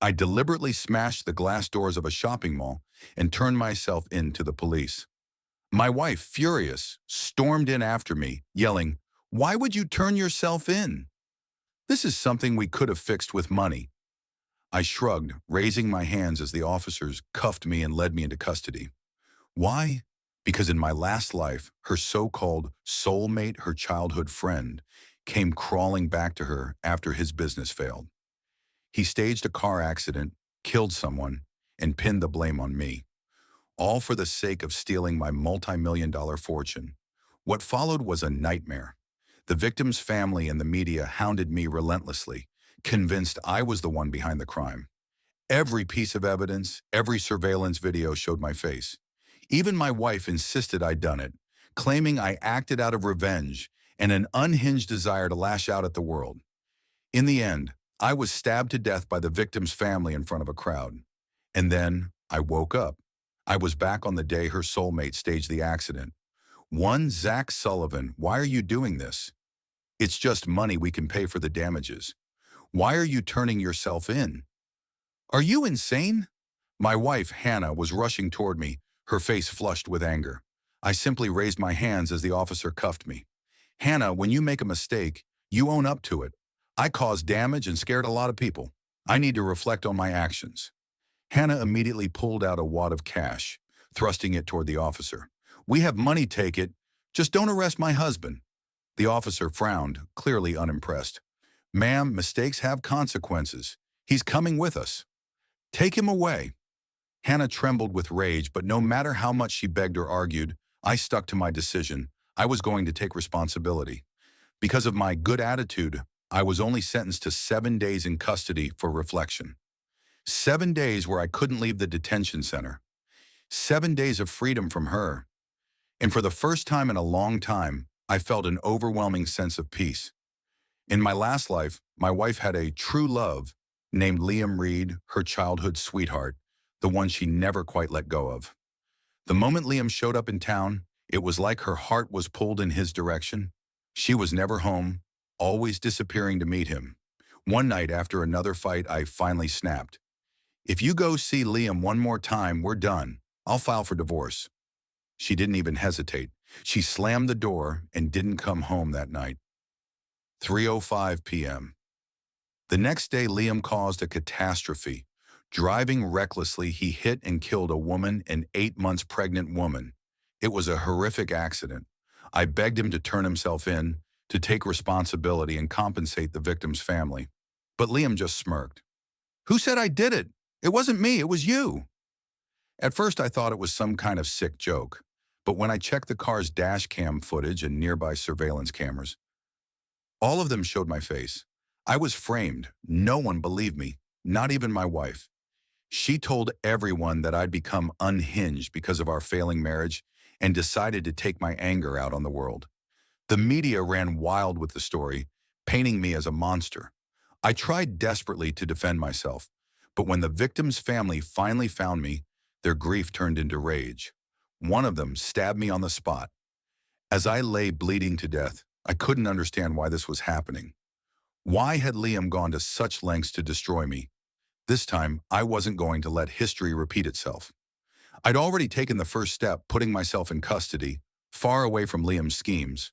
I deliberately smashed the glass doors of a shopping mall and turned myself in to the police. My wife, furious, stormed in after me, yelling, "Why would you turn yourself in? This is something we could have fixed with money." I shrugged, raising my hands as the officers cuffed me and led me into custody. Why? Because in my last life, her so-called soulmate, her childhood friend, came crawling back to her after his business failed. He staged a car accident, killed someone, and pinned the blame on me, all for the sake of stealing my multi-million-dollar fortune. What followed was a nightmare. The victim's family and the media hounded me relentlessly, convinced I was the one behind the crime. Every piece of evidence, every surveillance video showed my face. Even my wife insisted I'd done it, claiming I acted out of revenge and an unhinged desire to lash out at the world. In the end, I was stabbed to death by the victim's family in front of a crowd. And then I woke up. I was back on the day her soulmate staged the accident. One Zach Sullivan, why are you doing this? It's just money we can pay for the damages. Why are you turning yourself in? Are you insane? My wife, Hannah, was rushing toward me, her face flushed with anger. I simply raised my hands as the officer cuffed me. Hannah, when you make a mistake, you own up to it. I caused damage and scared a lot of people. I need to reflect on my actions. Hannah immediately pulled out a wad of cash, thrusting it toward the officer. We have money, take it. Just don't arrest my husband. The officer frowned, clearly unimpressed. Ma'am, mistakes have consequences. He's coming with us. Take him away. Hannah trembled with rage, but no matter how much she begged or argued, I stuck to my decision. I was going to take responsibility. Because of my good attitude, I was only sentenced to 7 days in custody for reflection. 7 days where I couldn't leave the detention center. 7 days of freedom from her. And for the first time in a long time, I felt an overwhelming sense of peace. In my last life, my wife had a true love named Liam Reed, her childhood sweetheart, the one she never quite let go of. The moment Liam showed up in town, it was like her heart was pulled in his direction. She was never home, always disappearing to meet him. One night after another fight, I finally snapped. If you go see Liam one more time, we're done. I'll file for divorce. She didn't even hesitate. She slammed the door and didn't come home that night. 3:05 p.m. The next day, Liam caused a catastrophe. Driving recklessly, he hit and killed a woman, an 8 months pregnant woman. It was a horrific accident. I begged him to turn himself in, to take responsibility and compensate the victim's family. But Liam just smirked. Who said I did it? It wasn't me, it was you. At first, I thought it was some kind of sick joke. But when I checked the car's dash cam footage and nearby surveillance cameras, all of them showed my face. I was framed. No one believed me, not even my wife. She told everyone that I'd become unhinged because of our failing marriage and decided to take my anger out on the world. The media ran wild with the story, painting me as a monster. I tried desperately to defend myself, but when the victim's family finally found me, their grief turned into rage. One of them stabbed me on the spot. As I lay bleeding to death, I couldn't understand why this was happening. Why had Liam gone to such lengths to destroy me? This time, I wasn't going to let history repeat itself. I'd already taken the first step, putting myself in custody, far away from Liam's schemes.